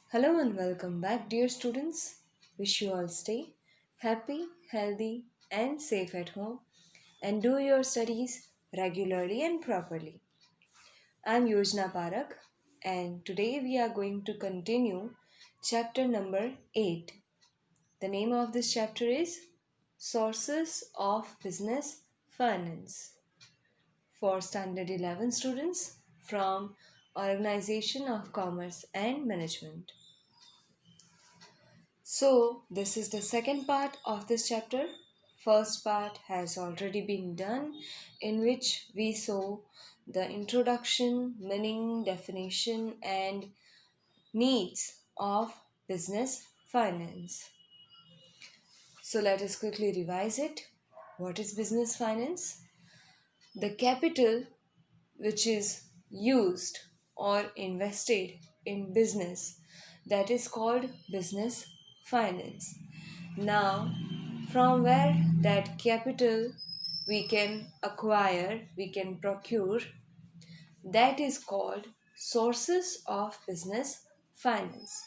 Hello and welcome back, dear students. Wish you all stay happy, healthy, and safe at home and do your studies regularly and properly. I'm Yojna Parak, and today we are going to continue chapter number 8. The name of this chapter is Sources of Business Finance for Standard 11 students from Organization of Commerce and Management. So, this is the second part of this chapter. First part has already been done, in which we saw the introduction, meaning, definition, and needs of business finance. So, let us quickly revise it. What is business finance? The capital which is used or invested in business, that is called business finance. Now, from where that capital we can acquire, we can procure, that is called sources of business finance.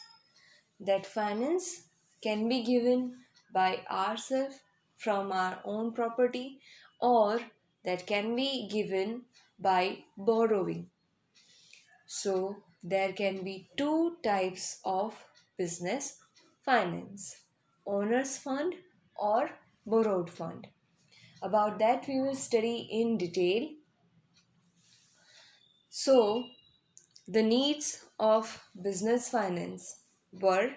That finance can be given by ourselves from our own property, or that can be given by borrowing. So, there can be two types of business finance: owner's fund or borrowed fund. About that, we will study in detail. So, the needs of business finance were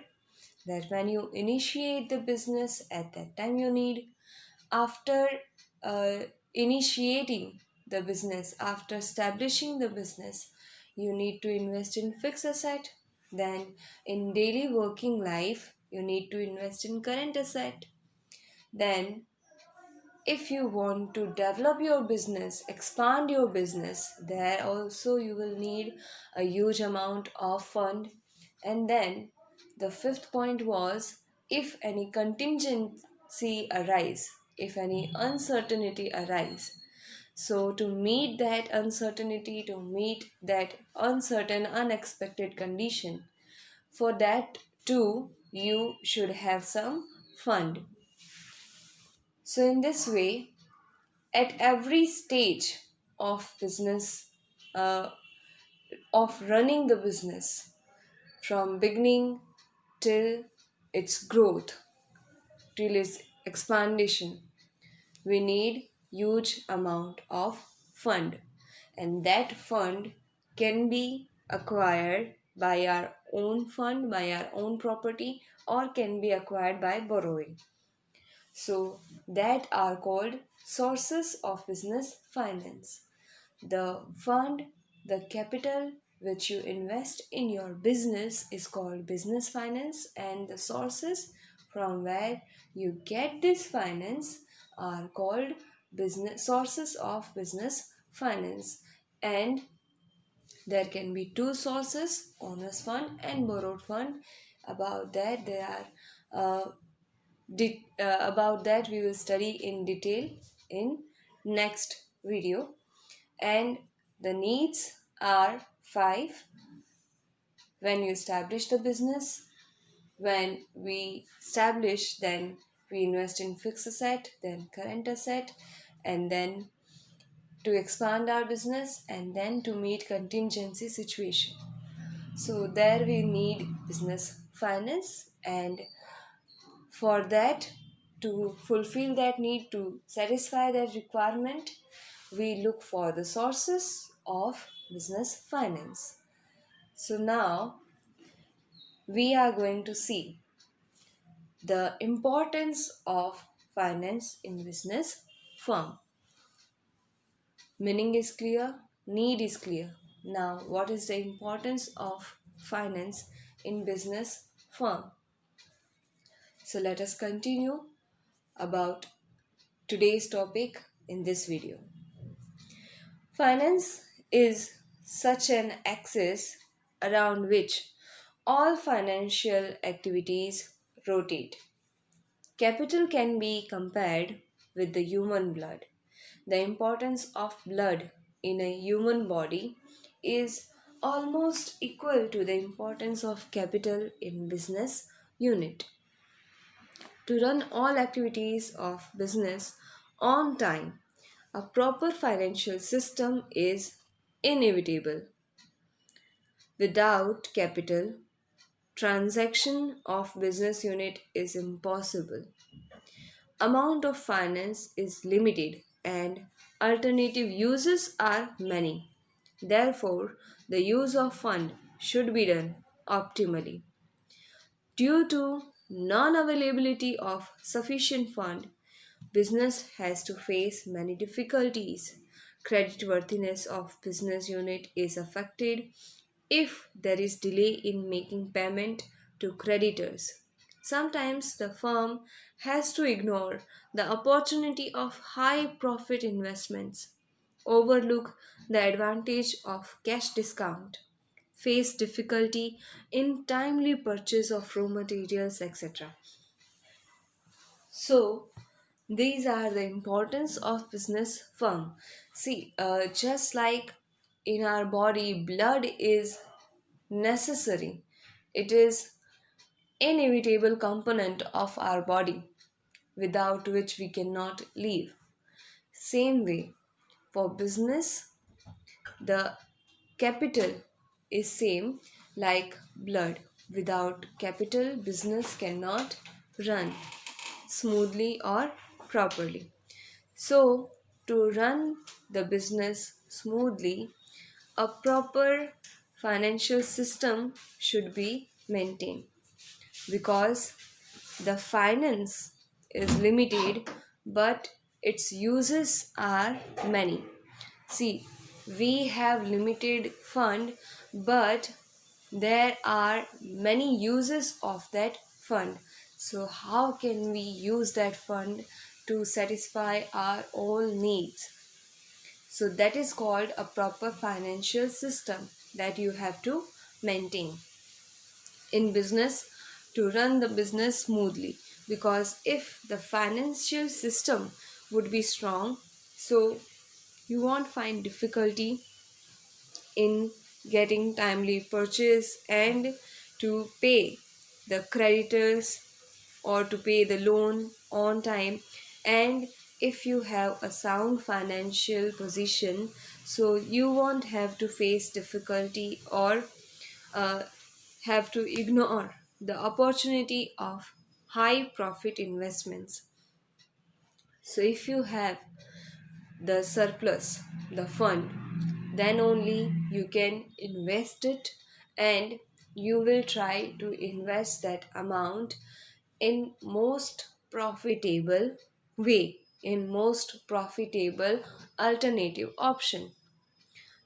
that when you initiate the business, at that time you need, after uh, initiating the business, after establishing the business, you need to invest in fixed asset. Then in daily working life you need to invest in current asset. Then if you want to develop your business, expand your business, there also you will need a huge amount of fund. And then the fifth point was, if any contingency arise, if any uncertainty arise, so to meet that uncertainty, to meet that uncertain unexpected condition, for that too you should have some fund. So in this way, at every stage of business, uh, of running the business, from beginning till its growth, till its expansion, we need huge amount of fund, and that fund can be acquired by our own fund, by our own property, or can be acquired by borrowing. So that are called sources of business finance. The fund, the capital which you invest in your business is called business finance, and the sources from where you get this finance are called business sources of business finance. And there can be two sources: owner's fund and borrowed fund. About that there are about that we will study in detail in next video. And the needs are five: when you establish the business, when we establish, then we invest in fixed asset, then current asset, and then to expand our business, and then to meet contingency situation. So there we need business finance, and for that, to fulfill that need, to satisfy that requirement, we look for the sources of business finance. So now we are going to see the importance of finance in business firm. Meaning is clear, need is clear. Now, what is the importance of finance in business firm? So let us continue about today's topic in this video. Finance is such an axis around which all financial activities rotate. Capital can be compared with the human blood. The importance of blood in a human body is almost equal to the importance of capital in business unit. To run all activities of business on time, a proper financial system is inevitable. Without capital, transaction of business unit is impossible. Amount of finance is limited and alternative uses are many. Therefore, the use of fund should be done optimally. Due to non-availability of sufficient fund, business has to face many difficulties. Creditworthiness of business unit is affected if there is delay in making payment to creditors. Sometimes the firm has to ignore the opportunity of high profit investments, overlook the advantage of cash discount, face difficulty in timely purchase of raw materials, etc. So, these are the importance of business firm. See, just like in our body, blood is necessary. It is inevitable component of our body without which we cannot live. Same way, for business, the capital is same like blood. Without capital, business cannot run smoothly or properly. So, to run the business smoothly, a proper financial system should be maintained because the finance is limited but its uses are many. See, we have limited fund but there are many uses of that fund. So how can we use that fund to satisfy our own needs? So that is called a proper financial system that you have to maintain in business to run the business smoothly, because if the financial system would be strong, so you won't find difficulty in getting timely purchase and to pay the creditors or to pay the loan on time. And if you have a sound financial position, so you won't have to face difficulty or uh, have to ignore the opportunity of high profit investments. So if you have the surplus, the fund, then only you can invest it, and you will try to invest that amount in most profitable way, in most profitable alternative option,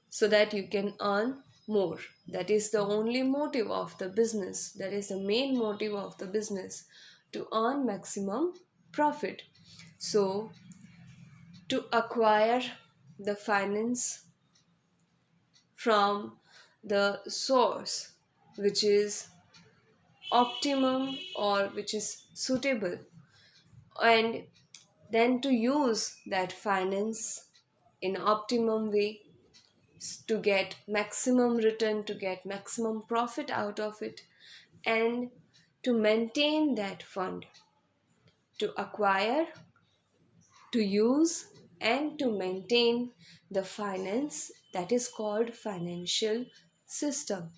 so that you can earn more. That is the only motive of the business, that is the main motive of the business, to earn maximum profit. So to acquire the finance from the source which is optimum or which is suitable, and then to use that finance in optimum way to get maximum return, to get maximum profit out of it, and to maintain that fund, to acquire, to use, and to maintain the finance, that is called financial system.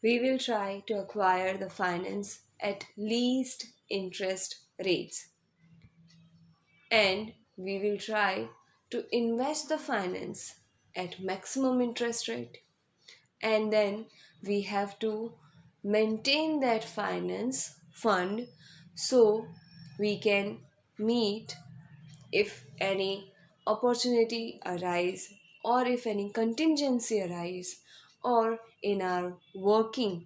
We will try to acquire the finance at least interest rates, and we will try to invest the finance at maximum interest rate, and then we have to maintain that finance fund so we can meet if any opportunity arise, or if any contingency arise, or in our working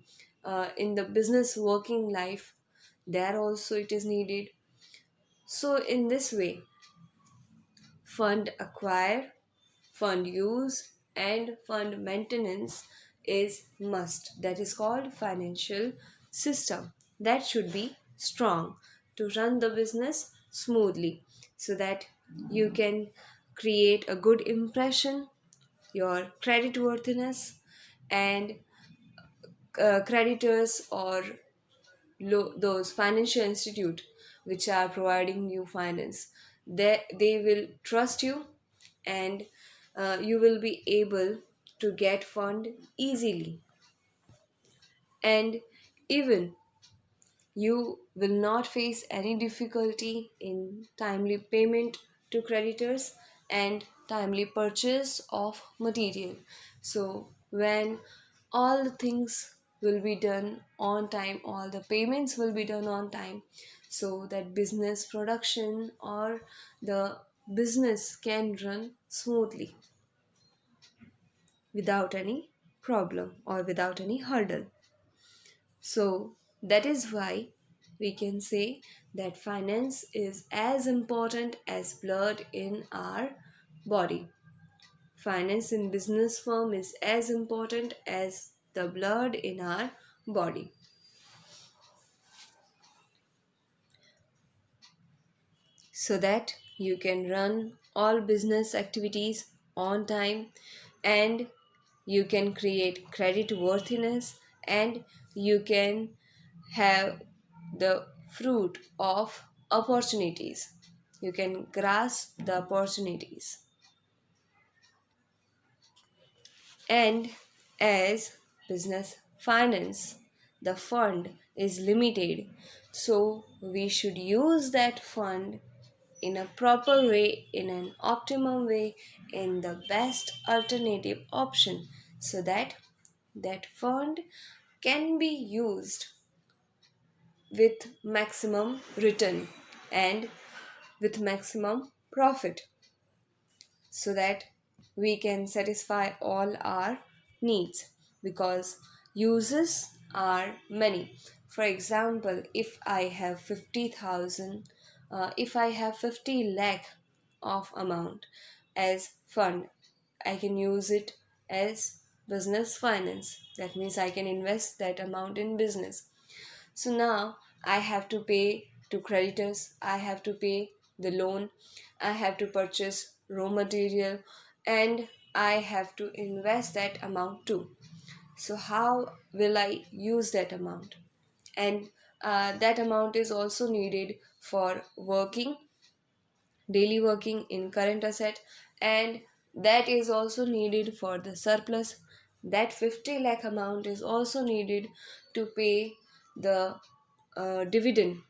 in the business working life, there also it is needed. So in this way, fund acquire, fund use, and fund maintenance is must. That is called financial system. That should be strong to run the business smoothly, so that you can create a good impression, your credit worthiness, and creditors or those financial institute which are providing you finance, they will trust you, and you will be able to get fund easily, and even you will not face any difficulty in timely payment to creditors and timely purchase of material. So, when all the things will be done on time, all the payments will be done on time, so that business production or the business can run smoothly without any problem or without any hurdle. So that is why we can say that finance is as important as blood in our body. Finance in business firm is as important as the blood in our body. So that you can run all business activities on time, and you can create credit worthiness, and you can have the fruit of opportunities. You can grasp the opportunities. And as business finance, the fund is limited, so we should use that fund in a proper way, in an optimum way, in the best alternative option, so that that fund can be used with maximum return and with maximum profit, so that we can satisfy all our needs, because uses are many. For example, if I have 50,000, if I have 50 lakh of amount as fund, I can use it as business finance. That means I can invest that amount in business. So now I have to pay to creditors, I have to pay the loan, I have to purchase raw material, and I have to invest that amount too. So, how will I use that amount? And that amount is also needed for working, daily working in current asset, and that is also needed for the surplus. That 50 lakh amount is also needed to pay the dividend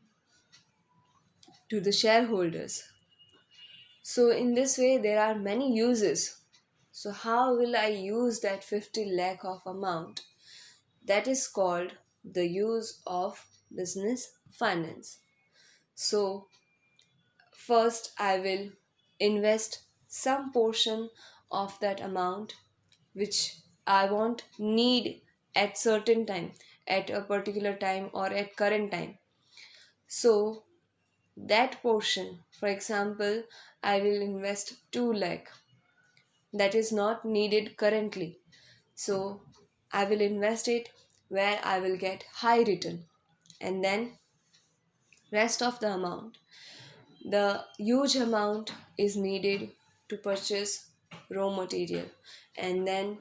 to the shareholders. So, in this way, there are many uses. So, how will I use that 50 lakh of amount? That is called the use of business finance. So, first, I will invest some portion of that amount which I want need at certain time, at a particular time or at current time. So that portion, for example, I will invest 2 lakh, that is not needed currently. So I will invest it where I will get high return, and then rest of the amount, the huge amount is needed to purchase raw material, and then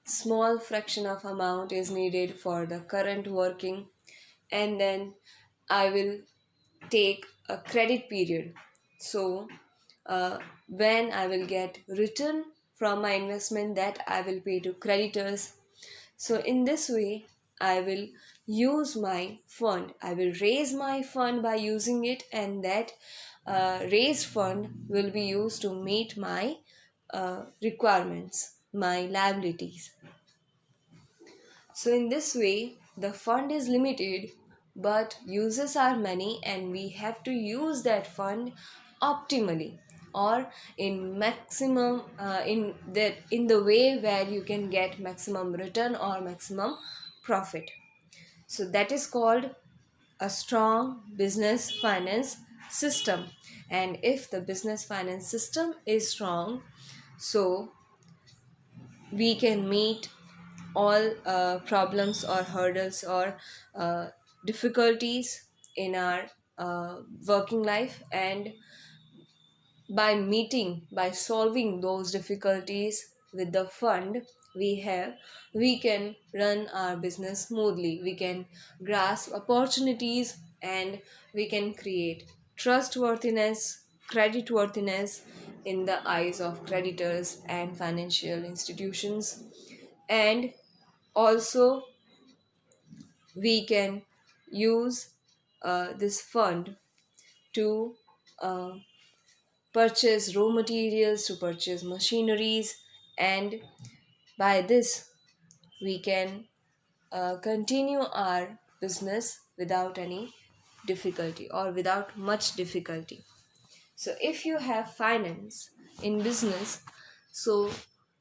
small fraction of amount is needed for the current working, and then I will take a credit period. So when I will get return from my investment, that I will pay to creditors. So in this way, I will use my fund, I will raise my fund by using it, and that raised fund will be used to meet my requirements, my liabilities. So, in this way, the fund is limited, but uses are many, and we have to use that fund optimally, or in maximum in the way where you can get maximum return or maximum profit. So that is called a strong business finance system. And if the business finance system is strong, so we can meet all problems or hurdles or difficulties in our working life, and by solving those difficulties with the fund, we have, we can run our business smoothly. We can grasp opportunities, and we can create trustworthiness, creditworthiness in the eyes of creditors and financial institutions. And also, we can use this fund to uh, purchase raw materials, to purchase machineries, and by this we can continue our business without any difficulty or without much difficulty. So, if you have finance in business, so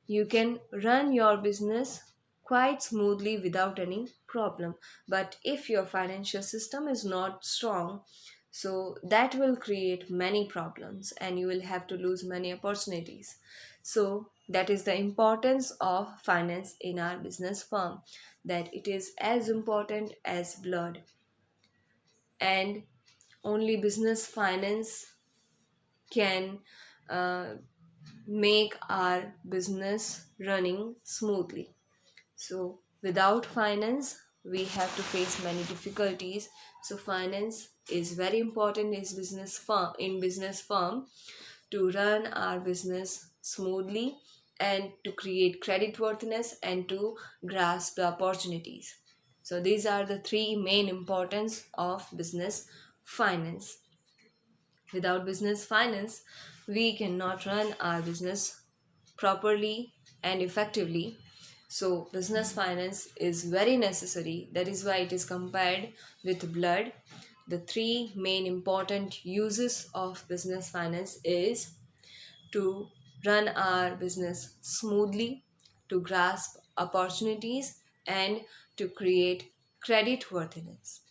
you can run your business quite smoothly without any problem. But if your financial system is not strong, so that will create many problems and you will have to lose many opportunities. So, that is the importance of finance in our business firm, that it is as important as blood, and only business finance can uh, make our business running smoothly. So without finance we have to face many difficulties. So finance is very important in business firm to run our business smoothly and to create creditworthiness and to grasp the opportunities. So these are the three main importance of business finance. Without business finance, we cannot run our business properly and effectively. So, business finance is very necessary. That is why it is compared with blood. The three main important uses of business finance is to run our business smoothly, to grasp opportunities, and to create credit worthiness.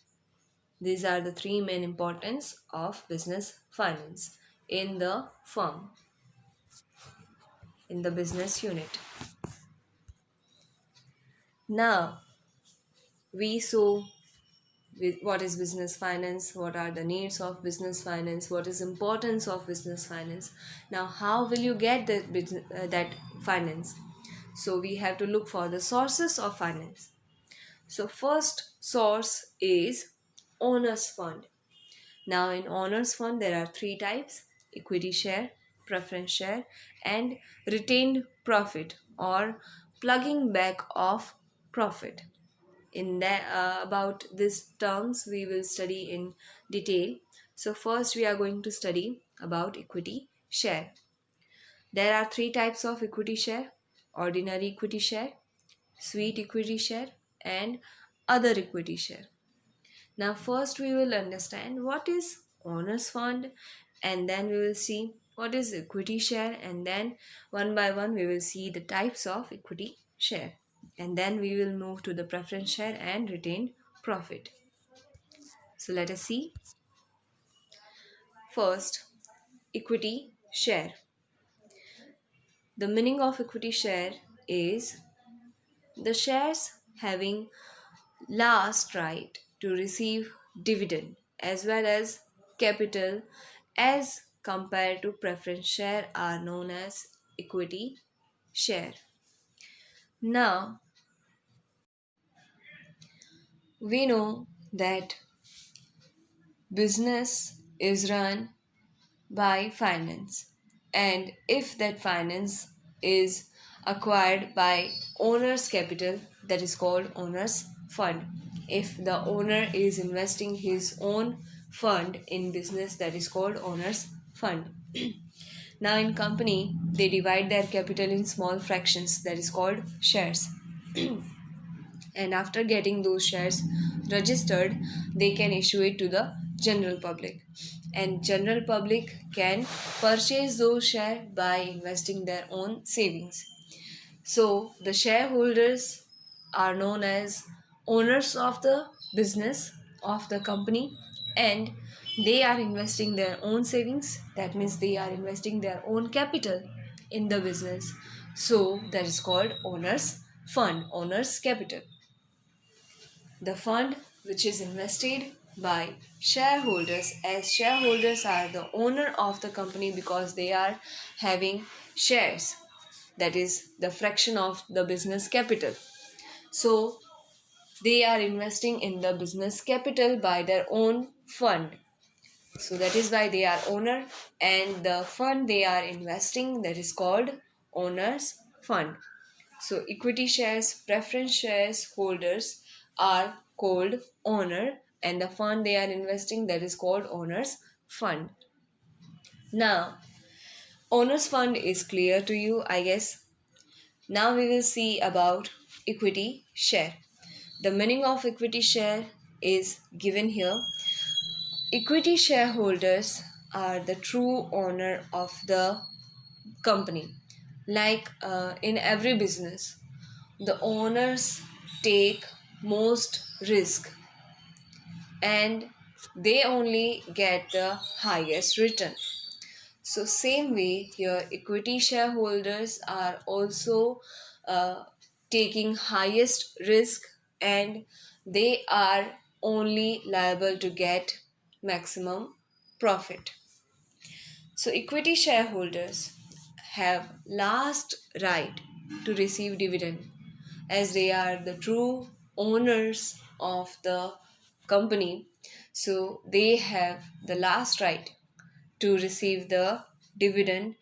These are the three main importance of business finance in the firm, in the business unit. Now, we saw what is business finance, what are the needs of business finance, what is importance of business finance. Now, how will you get that finance? So, we have to look for the sources of finance. So, first source is owner's fund. Now, in owners fund, there are three types: equity share, preference share, and retained profit or plugging back of profit. In that, about these terms, we will study in detail. So, first, we are going to study about equity share. There are three types of equity share: ordinary equity share, sweet equity share, and other equity share. Now, first we will understand what is owners fund, and then we will see what is equity share, and then one by one we will see the types of equity share, and then we will move to the preference share and retained profit. So, let us see. First, equity share. The meaning of equity share is the shares having last right to receive dividend as well as capital as compared to preference share are known as equity share. Now, we know that business is run by finance, and if that finance is acquired by owner's capital, that is called owner's fund. If the owner is investing his own fund in business, that is called owner's fund. Now in company they divide their capital in small fractions, that is called shares. And after getting those shares registered, they can issue it to the general public, and general public can purchase those shares by investing their own savings. So the shareholders are known as owners of the business, of the company, and they are investing their own savings. That means they are investing their own capital in the business. So that is called owners fund, owners capital. The fund which is invested by shareholders, as shareholders are the owner of the company because they are having shares. that is the fraction of the business capital. So they are investing in the business capital by their own fund. So that is why they are owner, and the fund they are investing, that is called owners fund. So equity shares, preference shares holders are called owner, and the fund they are investing, that is called owners fund. Now, owners fund is clear to you, I guess. Now we will see about equity share. The meaning of equity share is given here. Equity shareholders are the true owner of the company. Like in every business, the owners take most risk and they only get the highest return. So, same way here, equity shareholders are also uh, taking highest risk and they are only liable to get maximum profit. So, equity shareholders have last right to receive dividend as they are the true owners of the company. So, they have the last right to receive the dividend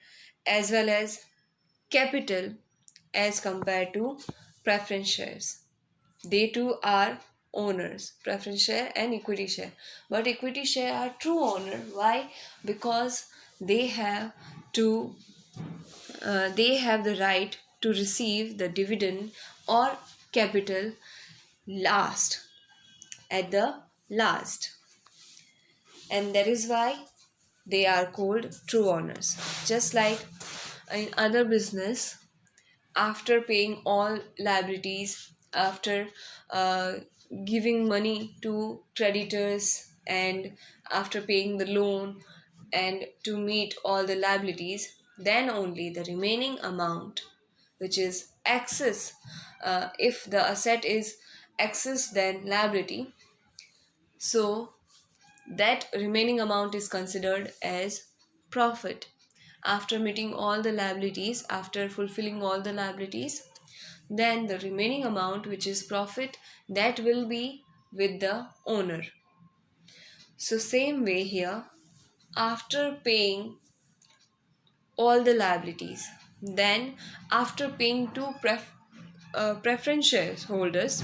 as well as capital as compared to preference shares. They too are owners, preference share and equity share. But equity share are true owner. Why? Because they have to they have the right to receive the dividend or capital last at the last, and that is why they are called true owners. Just like in other business, after paying all liabilities, after uh, giving money to creditors, and after paying the loan and to meet all the liabilities, then only the remaining amount, which is excess, if the asset is excess than liability, so that remaining amount is considered as profit. After meeting all the liabilities, after fulfilling all the liabilities, then the remaining amount, which is profit, that will be with the owner. So, same way here, after paying all the liabilities, then after paying to preference shareholders,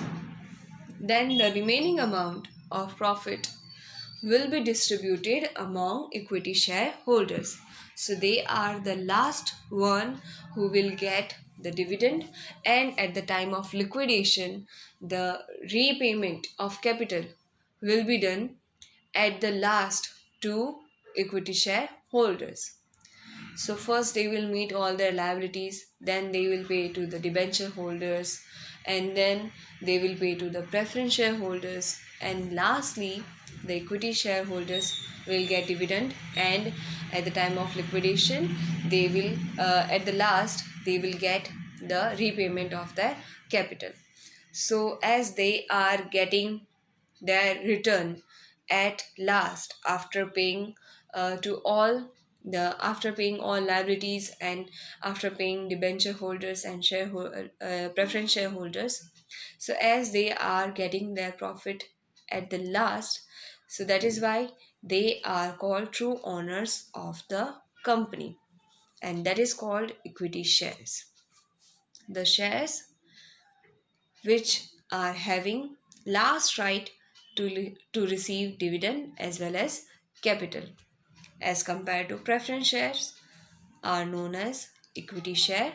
then the remaining amount of profit will be distributed among equity shareholders. So they are the last one who will get the dividend, and at the time of liquidation, the repayment of capital will be done at the last to equity shareholders. So first they will meet all their liabilities, then they will pay to the debenture holders, and then they will pay to the preference shareholders, and lastly the equity shareholders will get dividend, and at the time of liquidation they will at the last they will get the repayment of their capital. So as they are getting their return at last after paying to all the after paying all liabilities and after paying debenture holders and preference shareholders, so as they are getting their profit at the last, so that is why they are called true owners of the company, and that is called equity shares. The shares which are having last right to receive dividend as well as capital, as compared to preference shares are known as equity share